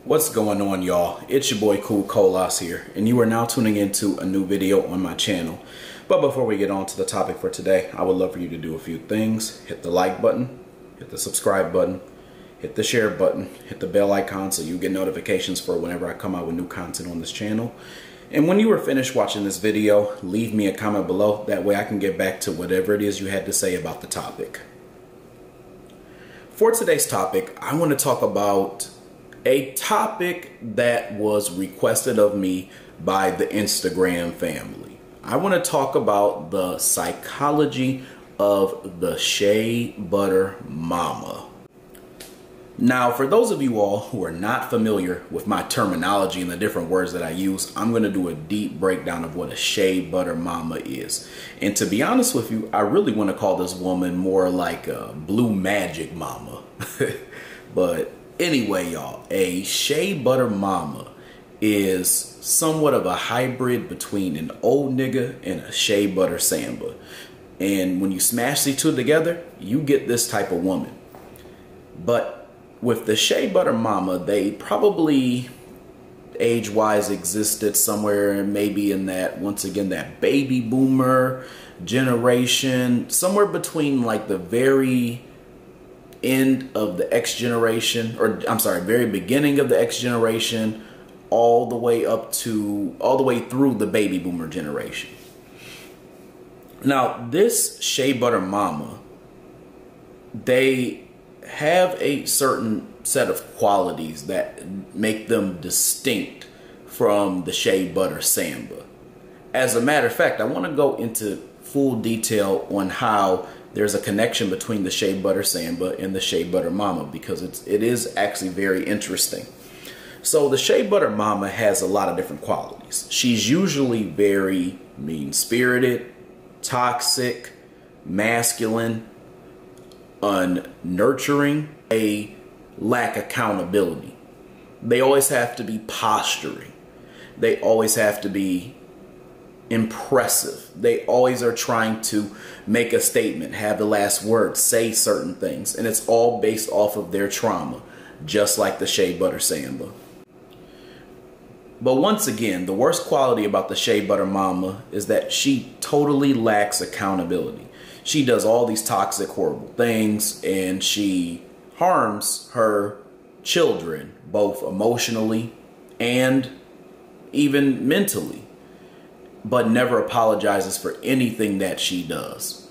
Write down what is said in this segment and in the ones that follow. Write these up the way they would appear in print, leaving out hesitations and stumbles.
What's going on, y'all? It's your boy Cool Colas here, and you are now tuning into a new video on my channel. But before we get on to the topic for today, I would love for you to do a few things. Hit the like button, hit the subscribe button, hit the share button, hit the bell icon so you get notifications for whenever I come out with new content on this channel. And when you are finished watching this video, leave me a comment below. That way I can get back to whatever it is you had to say about the topic. For today's topic, I want to talk about a topic that was requested of me by the Instagram family. I want to talk about the psychology of the Shea Butter Mama. Now, for those of you all who are not familiar with my terminology and the different words that I use, I'm going to do a deep breakdown of what a Shea Butter Mama is. And to be honest with you, I really want to call this woman more like a Blue Magic Mama. But anyway, y'all, a Shea Butter Mama is somewhat of a hybrid between an old nigga and a Shea Butter Samba. And when you smash these two together, you get this type of woman. But with the Shea Butter Mama, they probably age-wise existed somewhere maybe in that, once again, that baby boomer generation, somewhere between like the very end of the X generation, or I'm sorry, very beginning of the X generation, all the way through the baby boomer generation. Now, this Shea Butter Mama, they have a certain set of qualities that make them distinct from the Shea Butter Samba. As a matter of fact, I want to go into full detail on how there's a connection between the Shea Butter Samba and the Shea Butter Mama, because it is actually very interesting. So the Shea Butter Mama has a lot of different qualities. She's usually very mean-spirited, toxic, masculine, unnurturing, they lack accountability. They always have to be posturing. They always have to be impressive. They always are trying to make a statement, have the last word, say certain things, and it's all based off of their trauma, just like the Shea Butter Samba. But once again, the worst quality about the Shea Butter Mama is that she totally lacks accountability. She does all these toxic, horrible things, and she harms her children, both emotionally and even mentally, but never apologizes for anything that she does.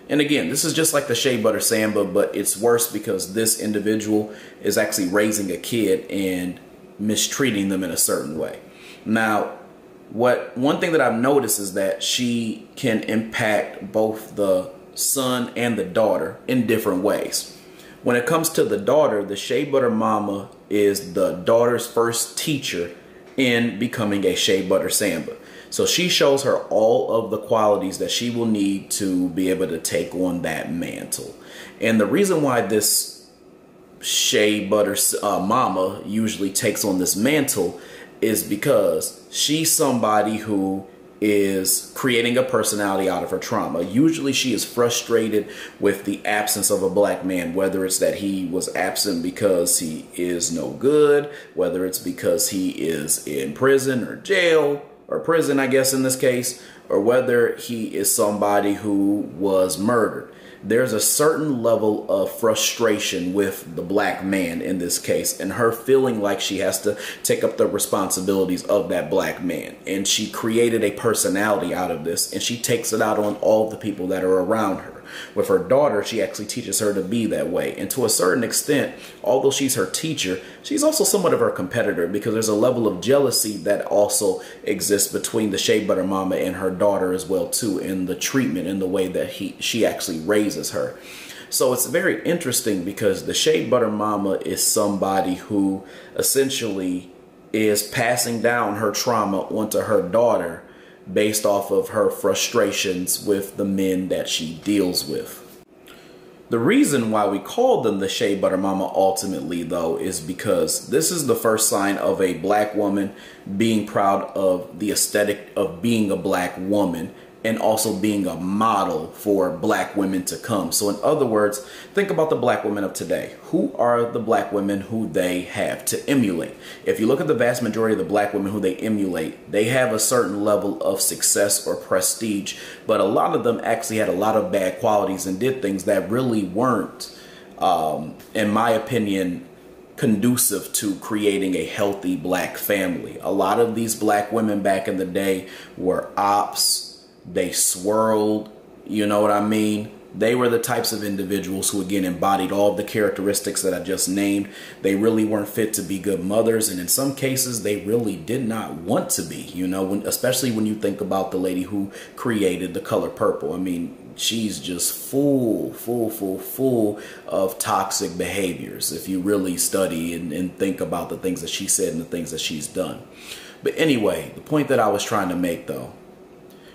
And again, this is just like the Shea Butter Samba, but it's worse because this individual is actually raising a kid and mistreating them in a certain way. Now, one thing that I've noticed is that she can impact both the son and the daughter in different ways. When it comes to the daughter, the Shea Butter Mama is the daughter's first teacher in becoming a Shea Butter Samba. So she shows her all of the qualities that she will need to be able to take on that mantle. And the reason why this Shea Butter Mama usually takes on this mantle is because she's somebody who is creating a personality out of her trauma. Usually she is frustrated with the absence of a black man, whether it's that he was absent because he is no good, whether it's because he is in prison or jail, or prison, I guess in this case, or whether he is somebody who was murdered. There's a certain level of frustration with the black man in this case, and her feeling like she has to take up the responsibilities of that black man. And she created a personality out of this, and she takes it out on all the people that are around her. With her daughter, she actually teaches her to be that way. And to a certain extent, although she's her teacher, she's also somewhat of her competitor, because there's a level of jealousy that also exists between the Shea Butter Mama and her daughter as well too, in the treatment and the way that she actually raises her. So it's very interesting because the Shea Butter Mama is somebody who essentially is passing down her trauma onto her daughter based off of her frustrations with the men that she deals with. The reason why we call them the Shea Butter Mama ultimately, though, is because this is the first sign of a black woman being proud of the aesthetic of being a black woman and also being a model for black women to come. So in other words, think about the black women of today. Who are the black women who they have to emulate? If you look at the vast majority of the black women who they emulate, they have a certain level of success or prestige, but a lot of them actually had a lot of bad qualities and did things that really weren't, in my opinion, conducive to creating a healthy black family. A lot of these black women back in the day were ops. They swirled, you know what I mean? They were the types of individuals who, again, embodied all of the characteristics that I just named. They really weren't fit to be good mothers. And in some cases, they really did not want to be, you know, especially when you think about the lady who created The Color Purple. I mean, she's just full of toxic behaviors if you really study and think about the things that she said and the things that she's done. But anyway, the point that I was trying to make, though,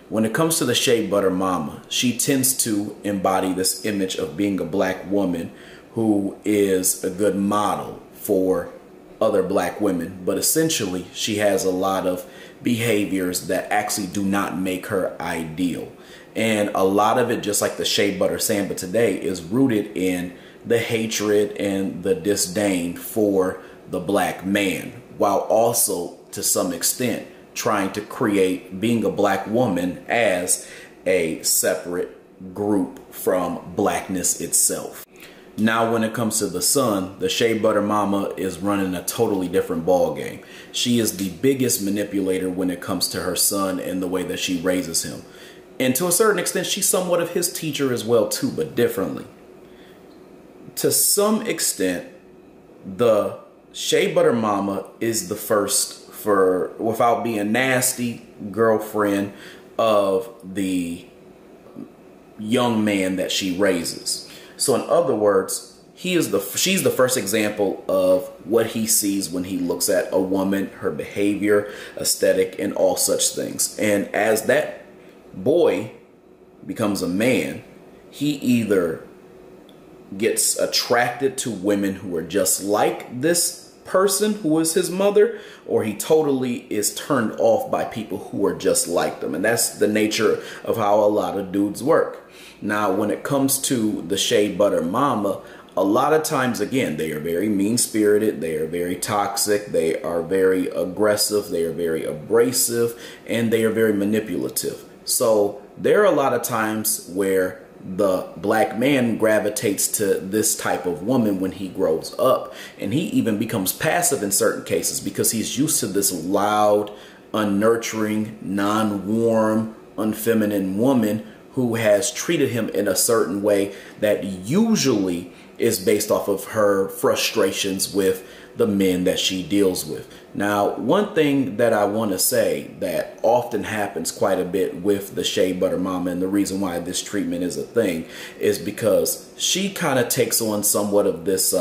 when it comes to the Shea Butter Mama, she tends to embody this image of being a black woman who is a good model for other black women. But essentially, she has a lot of behaviors that actually do not make her ideal. And a lot of it, just like the Shea Butter Samba today, is rooted in the hatred and the disdain for the black man, while also, to some extent, trying to create being a black woman as a separate group from blackness itself. Now, when it comes to the son, the Shea Butter Mama is running a totally different ball game. She is the biggest manipulator when it comes to her son and the way that she raises him. And to a certain extent, she's somewhat of his teacher as well too, but differently. To some extent, the Shea Butter Mama is the first, for, without being nasty, girlfriend of the young man that she raises. So in other words, she's the first example of what he sees when he looks at a woman, her behavior, aesthetic, and all such things. And as that boy becomes a man, he either gets attracted to women who are just like this person who is his mother, or he totally is turned off by people who are just like them. And that's the nature of how a lot of dudes work. Now, when it comes to the Shea Butter Mama, a lot of times, again, they are very mean-spirited, they are very toxic, they are very aggressive, they are very abrasive, and they are very manipulative. So there are a lot of times where the black man gravitates to this type of woman when he grows up, and he even becomes passive in certain cases because he's used to this loud, unnurturing, non-warm, unfeminine woman who has treated him in a certain way that usually is based off of her frustrations with the men that she deals with. Now, one thing that I want to say that often happens quite a bit with the Shea Butter Mama, and the reason why this treatment is a thing, is because she kind of takes on somewhat of this,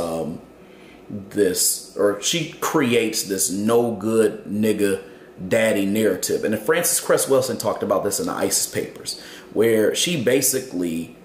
she creates this no good nigga daddy narrative. And Frances Cress Welsing talked about this in the ISIS papers, where she basically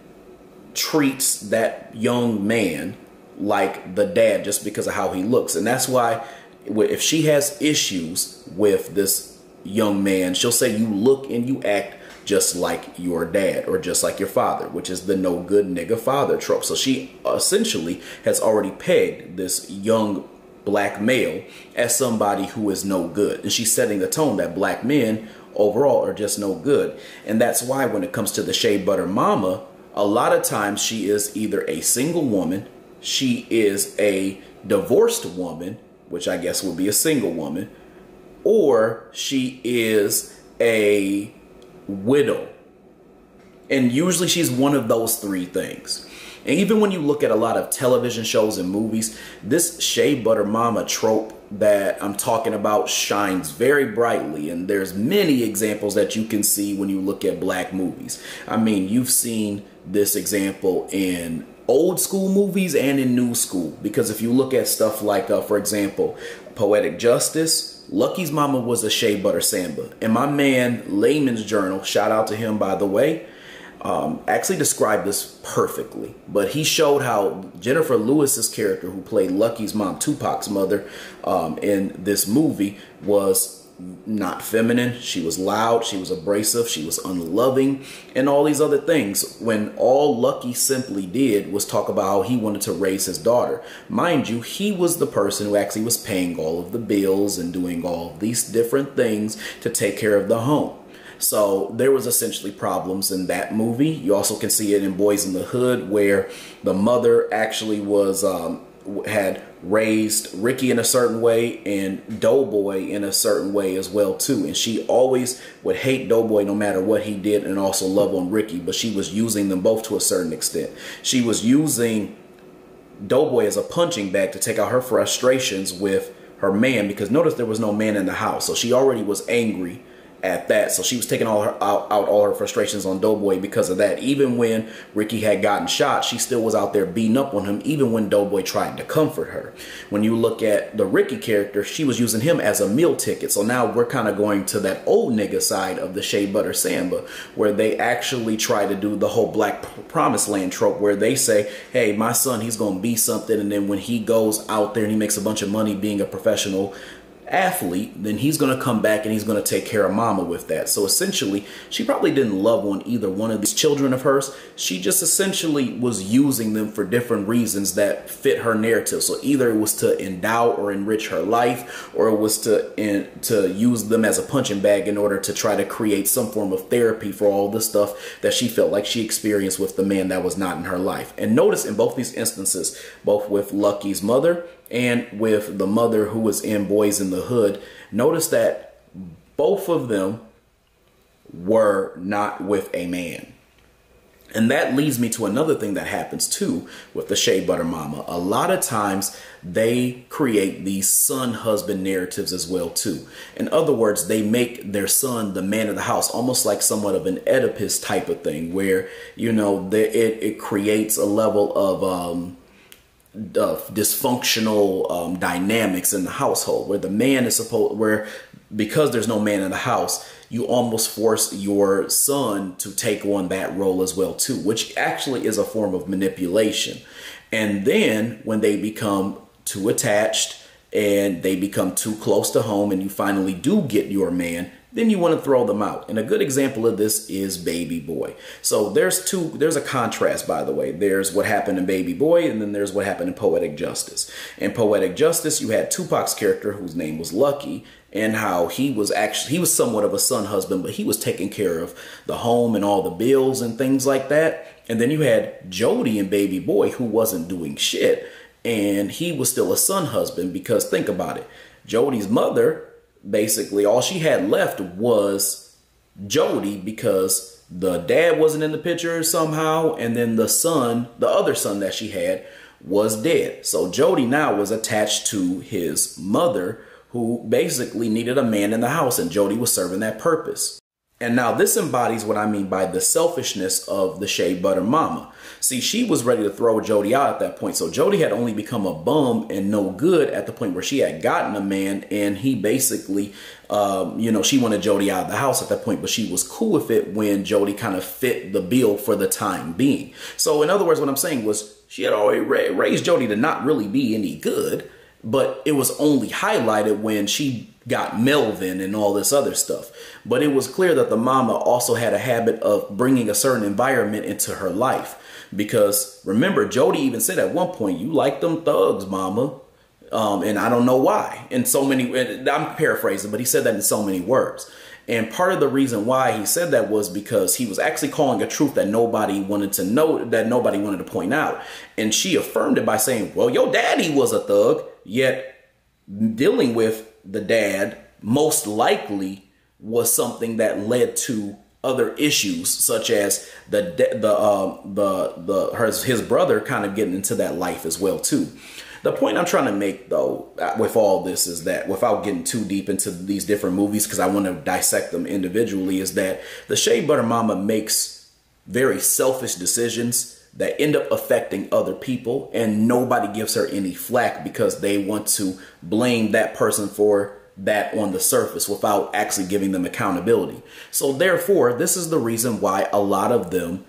treats that young man like the dad just because of how he looks. And that's why if she has issues with this young man, she'll say you look and you act just like your dad or just like your father, which is the no good nigga father trope. So she essentially has already pegged this young black male as somebody who is no good. And she's setting the tone that black men overall are just no good. And that's why when it comes to the Shea Butter Mama, a lot of times she is either a single woman, she is a divorced woman, which I guess would be a single woman, or she is a widow. And usually she's one of those three things. And even when you look at a lot of television shows and movies, this Shea Butter Mama trope that I'm talking about shines very brightly. And there's many examples that you can see when you look at black movies. I mean, you've seen this example in old school movies and in new school. Because if you look at stuff like, for example, Poetic Justice, Lucky's mama was a Shea Butter Samba. And my man, Layman's Journal, shout out to him, by the way, actually described this perfectly. But he showed how Jennifer Lewis's character, who played Lucky's mom, Tupac's mother, in this movie, was not feminine. She was loud. She was abrasive. She was unloving and all these other things, when all Lucky simply did was talk about how he wanted to raise his daughter. Mind you, he was the person who actually was paying all of the bills and doing all these different things to take care of the home. So there was essentially problems in that movie. You also can see it in Boys in the Hood, where the mother actually was had raised Ricky in a certain way and Doughboy in a certain way as well too. And she always would hate Doughboy no matter what he did, and also love on Ricky, but she was using them both to a certain extent. She was using Doughboy as a punching bag to take out her frustrations with her man, because notice there was no man in the house. So she already was angry at that. So she was taking out all her frustrations on Doughboy because of that. Even when Ricky had gotten shot, she still was out there beating up on him, even when Doughboy tried to comfort her. When you look at the Ricky character, she was using him as a meal ticket. So now we're kind of going to that old nigga side of the Shea Butter Samba, where they actually try to do the whole Black Promised Land trope, where they say, hey, my son, he's going to be something. And then when he goes out there and he makes a bunch of money being a professional athlete, then he's going to come back and he's going to take care of mama with that. So essentially, she probably didn't love on either one of these children of hers. She just essentially was using them for different reasons that fit her narrative. So either it was to endow or enrich her life, or it was to use them as a punching bag in order to try to create some form of therapy for all the stuff that she felt like she experienced with the man that was not in her life. And notice in both these instances, both with Lucky's mother and with the mother who was in Boys in the Hood, notice that both of them were not with a man. And that leads me to another thing that happens too with the Shea Butter Mama. A lot of times they create these son-husband narratives as well too. In other words, they make their son the man of the house, almost like somewhat of an Oedipus type of thing, where, you know, it creates a level of dysfunctional dynamics in the household, where the man is because there's no man in the house, you almost force your son to take on that role as well too, which actually is a form of manipulation. And then when they become too attached and they become too close to home, and you finally do get your man, then you want to throw them out. And a good example of this is Baby Boy. So there's a contrast, by the way. There's what happened in Baby Boy, and then there's what happened in Poetic Justice. In Poetic Justice, you had Tupac's character, whose name was Lucky, and how he was somewhat of a son husband, but he was taking care of the home and all the bills and things like that. And then you had Jody in Baby Boy, who wasn't doing shit, and he was still a son husband, because think about it. Jody's mother, basically all she had left was Jody, because the dad wasn't in the picture somehow, and then the other son that she had was dead. So Jody now was attached to his mother, who basically needed a man in the house, and Jody was serving that purpose. And now this embodies what I mean by the selfishness of the Shea Butter Mama. See, she was ready to throw Jody out at that point. So Jody had only become a bum and no good at the point where she had gotten a man, and he basically, she wanted Jody out of the house at that point, but she was cool with it when Jody kind of fit the bill for the time being. So in other words, what I'm saying was she had already raised Jody to not really be any good, but it was only highlighted when she got Melvin and all this other stuff. But it was clear that the mama also had a habit of bringing a certain environment into her life. Because remember, Jody even said at one point, you like them thugs, mama. And I don't know why. In so many, I'm paraphrasing, but he said that in so many words. And part of the reason why he said that was because he was actually calling a truth that nobody wanted to know, that nobody wanted to point out. And she affirmed it by saying, well, your daddy was a thug. Yet dealing with the dad most likely was something that led to other issues, such as his brother kind of getting into that life as well too. The point I'm trying to make, though, with all this is that, without getting too deep into these different movies, because I want to dissect them individually, is that the Shea Butter Mama makes very selfish decisions that end up affecting other people, and nobody gives her any flack because they want to blame that person for that on the surface without actually giving them accountability. So therefore, this is the reason why a lot of them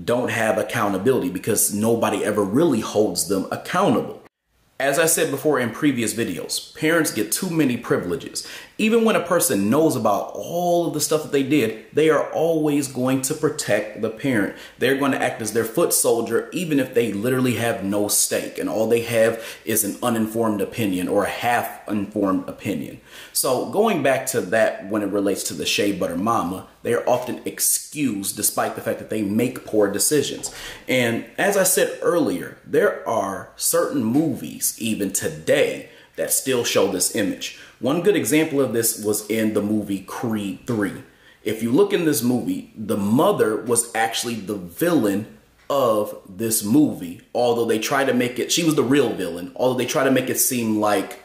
don't have accountability, because nobody ever really holds them accountable. As I said before in previous videos, parents get too many privileges. Even when a person knows about all of the stuff that they did, they are always going to protect the parent. They're going to act as their foot soldier, even if they literally have no stake and all they have is an uninformed opinion or a half-informed opinion. So going back to that, when it relates to the Shea Butter Mama, they are often excused despite the fact that they make poor decisions. And as I said earlier, there are certain movies even today that still show this image. One good example of this was in the movie Creed 3. If you look in this movie, the mother was actually the villain of this movie, although they try to make it, she was the real villain, although they try to make it seem like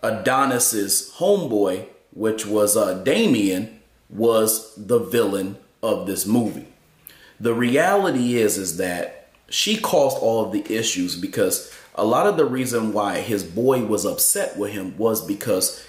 Adonis's homeboy, which was Damien, was the villain of this movie. The reality is that she caused all of the issues because a lot of the reason why his boy was upset with him was because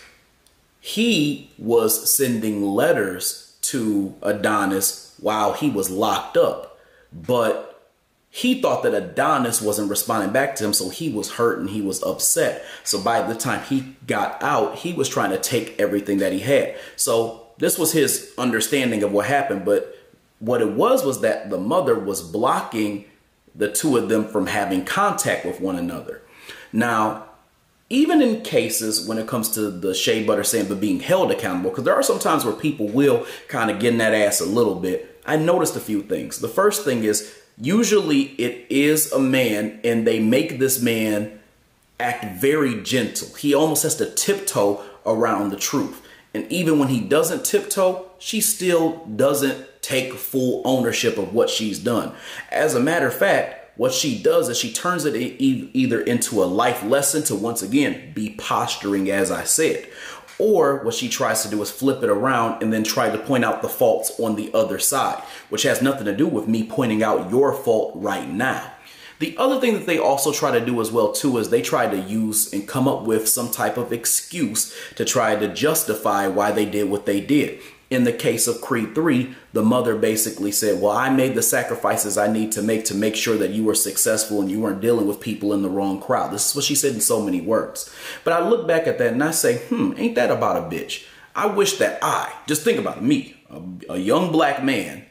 he was sending letters to Adonis while he was locked up. But he thought that Adonis wasn't responding back to him, so he was hurt and he was upset. So by the time he got out, he was trying to take everything that he had. So this was his understanding of what happened. But what it was that the mother was blocking the two of them from having contact with one another. Now, even in cases when it comes to the Shea Butter saying but being held accountable, because there are some times where people will kind of get in that ass a little bit, I noticed a few things. The first thing is usually it is a man and they make this man act very gentle. He almost has to tiptoe around the truth. And even when he doesn't tiptoe, she still doesn't take full ownership of what she's done. As a matter of fact, what she does is she turns it either into a life lesson to, once again, be posturing, as I said, or what she tries to do is flip it around and then try to point out the faults on the other side, which has nothing to do with me pointing out your fault right now. The other thing that they also try to do as well, too, is they try to use and come up with some type of excuse to try to justify why they did what they did. In the case of Creed 3, the mother basically said, well, I made the sacrifices I need to make sure that you were successful and you weren't dealing with people in the wrong crowd. This is what she said in so many words. But I look back at that and I say, ain't that about a bitch? I wish that just think about it, me, a young black man,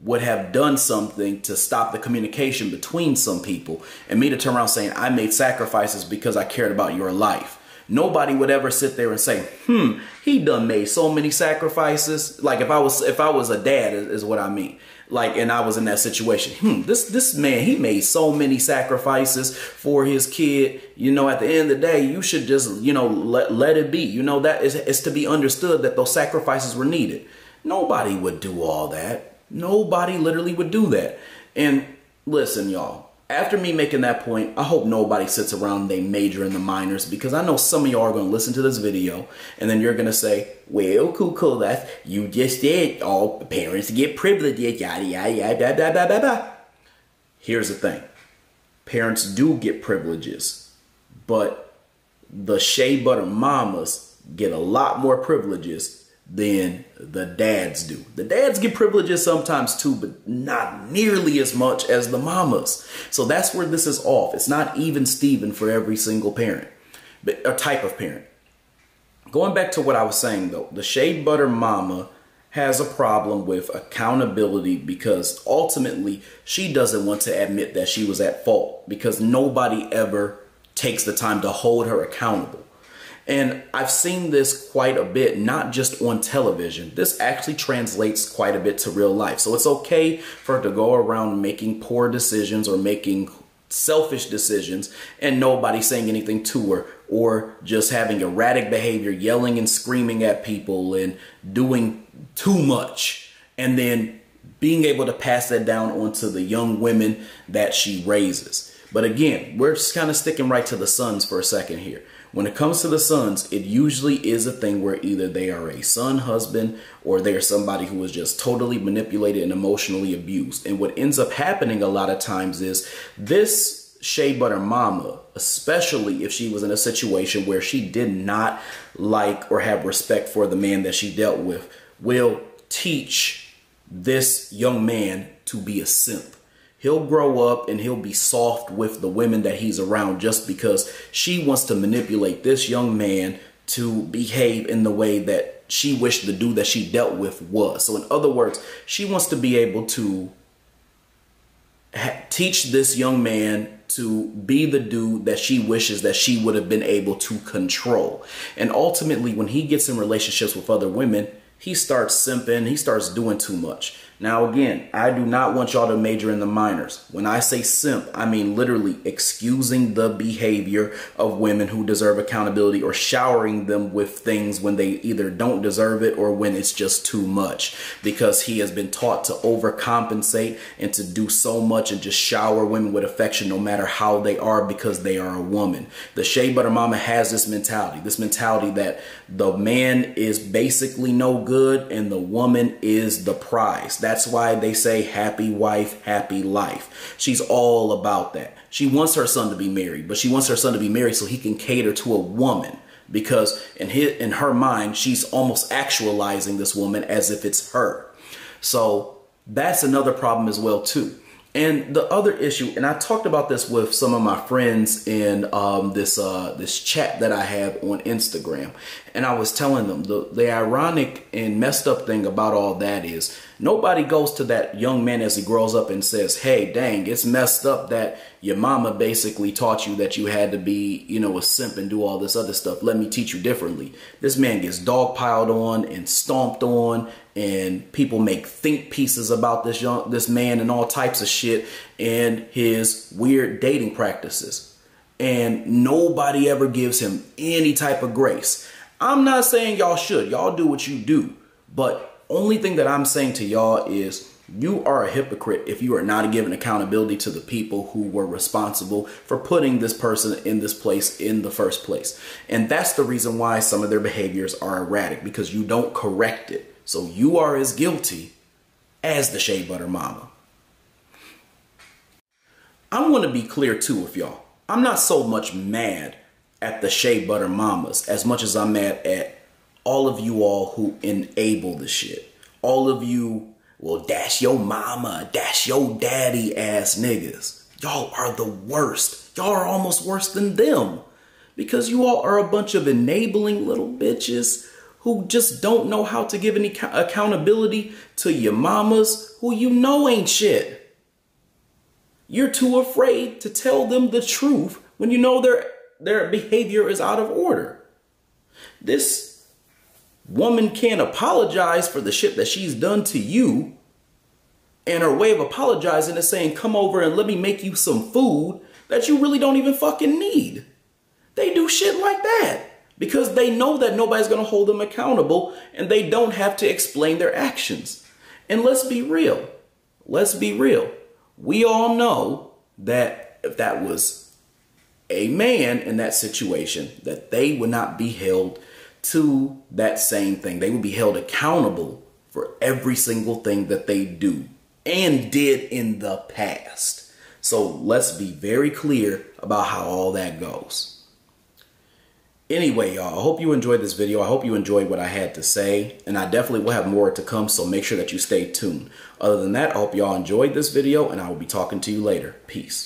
would have done something to stop the communication between some people, and me to turn around saying I made sacrifices because I cared about your life. Nobody would ever sit there and say, he done made so many sacrifices. Like if I was a dad is what I mean. Like, and I was in that situation. This man, he made so many sacrifices for his kid. You know, at the end of the day, you should just, let it be. You know, that is to be understood that those sacrifices were needed. Nobody would do all that. Nobody literally would do that. And listen, y'all, after me making that point, I hope nobody sits around and they major in the minors, because I know some of y'all are going to listen to this video and then you're going to say, well, cool, that's, you just said all parents get privileges, yada, yada, yada, blah, blah, blah, blah. Here's the thing. Parents do get privileges, but the Shea Butter Mamas get a lot more privileges than the dads do. The dads get privileges sometimes too, but not nearly as much as the mamas. So that's where this is off. It's not even Steven for every single parent, but a type of parent. Going back to what I was saying though, the Shea Butter Mama has a problem with accountability because ultimately she doesn't want to admit that she was at fault because nobody ever takes the time to hold her accountable. And I've seen this quite a bit, not just on television. This actually translates quite a bit to real life. So it's okay for her to go around making poor decisions or making selfish decisions and nobody saying anything to her, or just having erratic behavior, yelling and screaming at people and doing too much, and then being able to pass that down onto the young women that she raises. But again, we're just kind of sticking right to the sons for a second here. When it comes to the sons, it usually is a thing where either they are a son husband or they are somebody who is just totally manipulated and emotionally abused. And what ends up happening a lot of times is this Shea Butter Mama, especially if she was in a situation where she did not like or have respect for the man that she dealt with, will teach this young man to be a simp. He'll grow up and he'll be soft with the women that he's around just because she wants to manipulate this young man to behave in the way that she wished the dude that she dealt with was. So in other words, she wants to be able to teach this young man to be the dude that she wishes that she would have been able to control. And ultimately, when he gets in relationships with other women, he starts simping, he starts doing too much. Now, again, I do not want y'all to major in the minors. When I say simp, I mean literally excusing the behavior of women who deserve accountability, or showering them with things when they either don't deserve it or when it's just too much, because he has been taught to overcompensate and to do so much and just shower women with affection no matter how they are, because they are a woman. The Shea Butter Mama has this mentality that the man is basically no good and the woman is the prize. That's why they say happy wife, happy life. She's all about that. She wants her son to be married, but she wants her son to be married so he can cater to a woman, because in her mind, she's almost actualizing this woman as if it's her. So that's another problem as well too. And the other issue, and I talked about this with some of my friends in this chat that I have on Instagram, and I was telling them the ironic and messed up thing about all that is nobody goes to that young man as he grows up and says, hey, dang, it's messed up that your mama basically taught you that you had to be, you know, a simp and do all this other stuff. Let me teach you differently. This man gets dogpiled on and stomped on, and people make think pieces about this man and all types of shit and his weird dating practices. And nobody ever gives him any type of grace. I'm not saying y'all should. Y'all do what you do. But only thing that I'm saying to y'all is you are a hypocrite if you are not giving accountability to the people who were responsible for putting this person in this place in the first place. And that's the reason why some of their behaviors are erratic, because you don't correct it. So you are as guilty as the Shea Butter Mama. I want to be clear too with y'all. I'm not so much mad at the Shea Butter Mamas as much as I'm mad at all of you all who enable the shit. All of you, well, that's your mama, that's your daddy ass niggas. Y'all are the worst. Y'all are almost worse than them, because you all are a bunch of enabling little bitches who just don't know how to give any accountability to your mamas who you know ain't shit. You're too afraid to tell them the truth when you know their behavior is out of order. This woman can't apologize for the shit that she's done to you, and her way of apologizing is saying, come over and let me make you some food that you really don't even fucking need. They do shit like that because they know that nobody's going to hold them accountable, and they don't have to explain their actions. And let's be real. Let's be real. We all know that if that was a man in that situation, that they would not be held to that same thing. They would be held accountable for every single thing that they do and did in the past. So let's be very clear about how all that goes. Anyway, y'all, I hope you enjoyed this video. I hope you enjoyed what I had to say, and I definitely will have more to come, so make sure that you stay tuned. Other than that, I hope y'all enjoyed this video, and I will be talking to you later. Peace.